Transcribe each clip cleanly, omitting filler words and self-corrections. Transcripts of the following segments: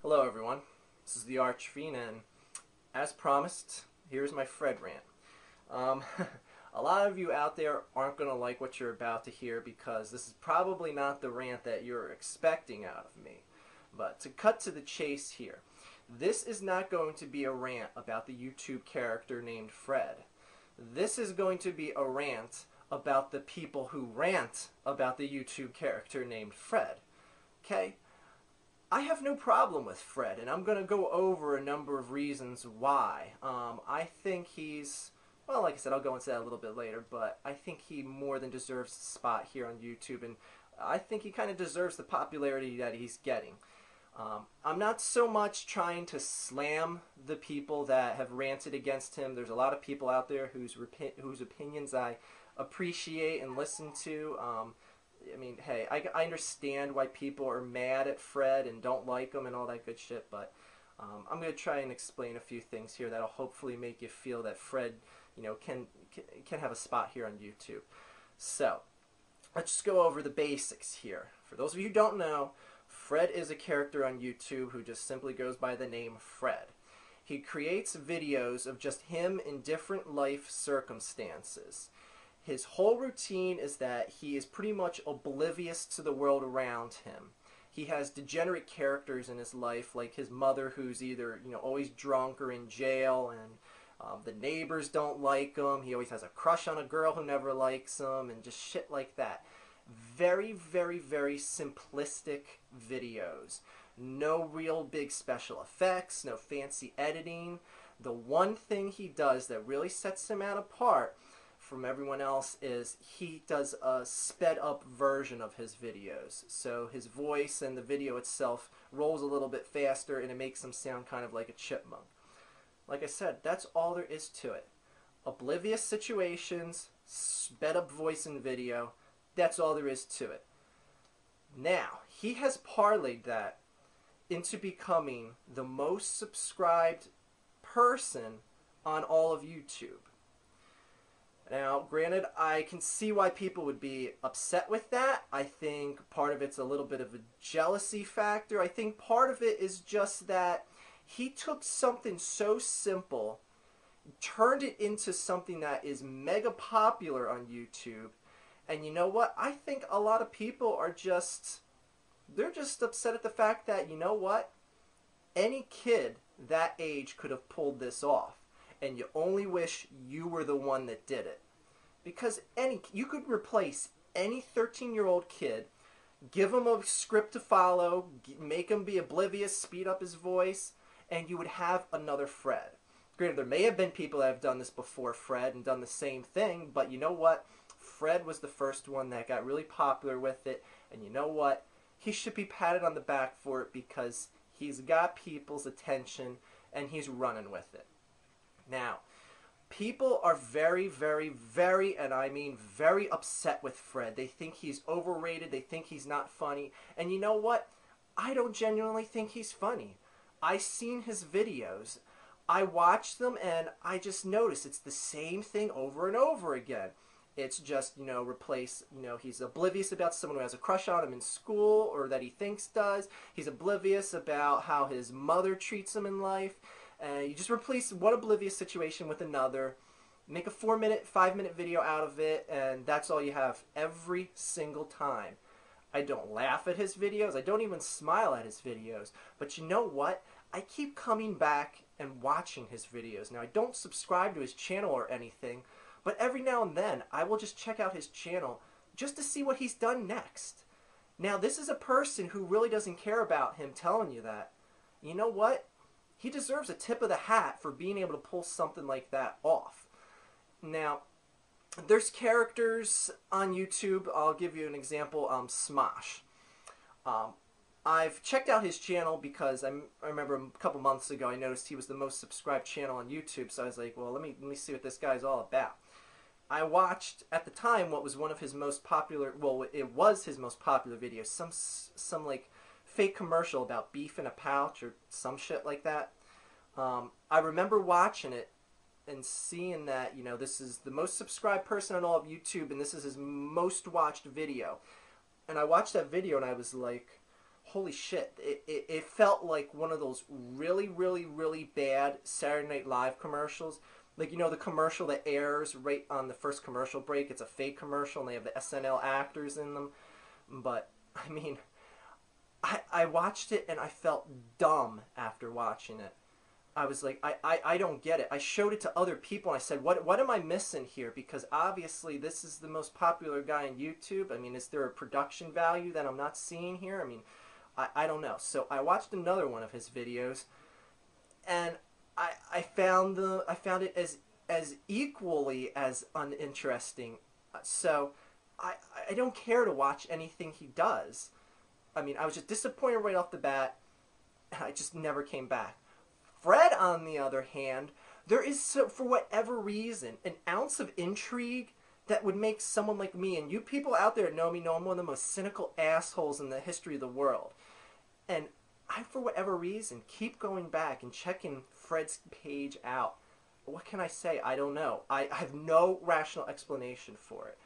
Hello everyone, this is the Archfiend, and as promised, here's my Fred rant. Um, a lot of you out there aren't going to like what you're about to hear because this is probably not the rant that you're expecting out of me. But to cut to the chase here, this is not going to be a rant about the YouTube character named Fred. This is going to be a rant about the people who rant about the YouTube character named Fred. Okay? I have no problem with Fred, and I'm going to go over a number of reasons why. I think he's, well, like I said, I'll go into that a little bit later, but I think he more than deserves the spot here on YouTube, and I think he kind of deserves the popularity that he's getting. I'm not so much trying to slam the people that have ranted against him. There's a lot of people out there whose opinions I appreciate and listen to. I mean, hey, I understand why people are mad at Fred and don't like him and all that good shit, but I'm going to try and explain a few things here that'll hopefully make you feel that Fred, can have a spot here on YouTube. So, let's just go over the basics here. For those of you who don't know, Fred is a character on YouTube who just simply goes by the name Fred. He creates videos of just him in different life circumstances. His whole routine is that he is pretty much oblivious to the world around him. He has degenerate characters in his life, like his mother, who's either always drunk or in jail, and the neighbors don't like him. He always has a crush on a girl who never likes him, and just shit like that. Very, very, very simplistic videos. No real big special effects, no fancy editing. The one thing he does that really sets him out apart from everyone else is he does a sped up version of his videos. So his voice and the video itself rolls a little bit faster and it makes him sound kind of like a chipmunk. Like I said, that's all there is to it. Oblivious situations, sped up voice and video, that's all there is to it. Now, he has parlayed that into becoming the most subscribed person on all of YouTube. Now, granted, I can see why people would be upset with that. I think part of it's a little bit of a jealousy factor. I think part of it is just that he took something so simple, turned it into something that is mega popular on YouTube, and you know what? I think a lot of people are they're just upset at the fact that, you know what? Any kid that age could have pulled this off. And you only wish you were the one that did it. Because you could replace any 13-year-old kid, give him a script to follow, make him be oblivious, speed up his voice, and you would have another Fred. Granted, there may have been people that have done this before Fred and done the same thing, but you know what? Fred was the first one that got really popular with it, and you know what? He should be patted on the back for it because he's got people's attention and he's running with it. Now, people are very, very, very, and I mean very upset with Fred. They think he's overrated. They think he's not funny. And you know what? I don't genuinely think he's funny. I've seen his videos. I watch them and I just notice it's the same thing over and over again. It's just, he's oblivious about someone who has a crush on him in school or that he thinks does. He's oblivious about how his mother treats him in life. You just replace one oblivious situation with another, make a 4-minute, 5-minute video out of it, and that's all you have every single time. I don't laugh at his videos. I don't even smile at his videos. But you know what? I keep coming back and watching his videos. Now, I don't subscribe to his channel or anything, but every now and then, I will just check out his channel just to see what he's done next. Now, this is a person who really doesn't care about him telling you that. You know what? He deserves a tip of the hat for being able to pull something like that off. Now, there's characters on YouTube. I'll give you an example. Smosh. I've checked out his channel because I remember a couple months ago I noticed he was the most subscribed channel on YouTube. So I was like, well, let me see what this guy's all about. I watched at the time what was one of his most popular. Well, it was his most popular video. Some like fake commercial about beef in a pouch or some shit like that. I remember watching it and seeing that, this is the most subscribed person on all of YouTube and this is his most watched video. And I watched that video and I was like, holy shit, it felt like one of those really, really, really bad Saturday Night Live commercials. Like, you know, the commercial that airs right on the first commercial break. It's a fake commercial, and they have the SNL actors in them. But, I mean, I watched it, and I felt dumb after watching it. I was like, I don't get it. I showed it to other people, and I said, what am I missing here? Because obviously this is the most popular guy on YouTube. I mean, is there a production value that I'm not seeing here? I mean, I don't know. So I watched another one of his videos, and I found it as equally as uninteresting. So I don't care to watch anything he does. I mean, I was just disappointed right off the bat, and I just never came back. Fred, on the other hand, there is, for whatever reason, an ounce of intrigue that would make someone like me, and you people out there know me, know I'm one of the most cynical assholes in the history of the world. And I, for whatever reason, keep going back and checking Fred's page out. What can I say? I don't know. I have no rational explanation for it.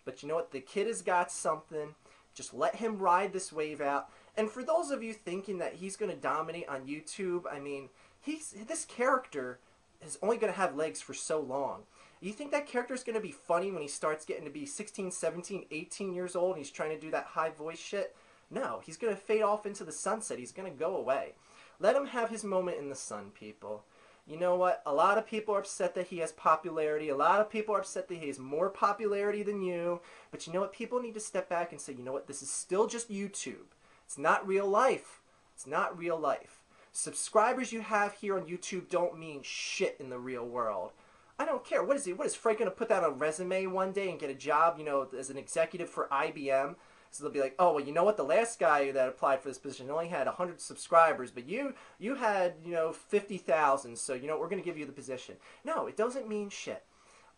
But you know what? The kid has got something. Just let him ride this wave out. And for those of you thinking that he's going to dominate on YouTube, I mean, this character is only going to have legs for so long. You think that character is going to be funny when he starts getting to be 16, 17, 18 years old and he's trying to do that high voice shit? No, he's going to fade off into the sunset. He's going to go away. Let him have his moment in the sun, people. You know what? A lot of people are upset that he has popularity. A lot of people are upset that he has more popularity than you. But you know what? People need to step back and say, you know what? This is still just YouTube. It's not real life. It's not real life. Subscribers you have here on YouTube don't mean shit in the real world. I don't care. What is he? What is Fred going to put that on a resume one day and get a job, you know, as an executive for IBM? So they'll be like, oh, well, you know what? The last guy that applied for this position only had 100 subscribers, but you had, you know, 50,000, so, you know, we're going to give you the position. No, it doesn't mean shit.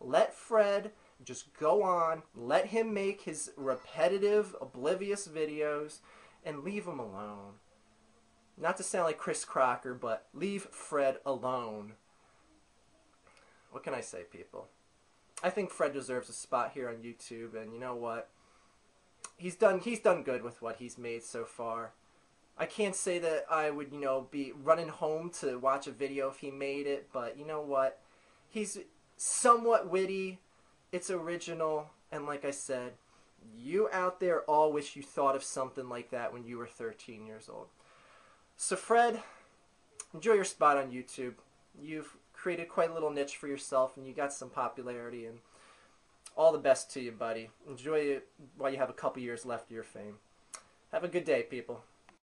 Let Fred just go on. Let him make his repetitive, oblivious videos, and leave him alone. Not to sound like Chris Crocker, but leave Fred alone. What can I say, people? I think Fred deserves a spot here on YouTube, and you know what? He's done good with what he's made so far. I can't say that I would, you know, be running home to watch a video if he made it, but you know what? He's somewhat witty, it's original, and like I said, you out there all wish you thought of something like that when you were 13 years old. So Fred, enjoy your spot on YouTube. You've created quite a little niche for yourself, and you got some popularity, and all the best to you, buddy. Enjoy it while you have a couple years left of your fame. Have a good day, people.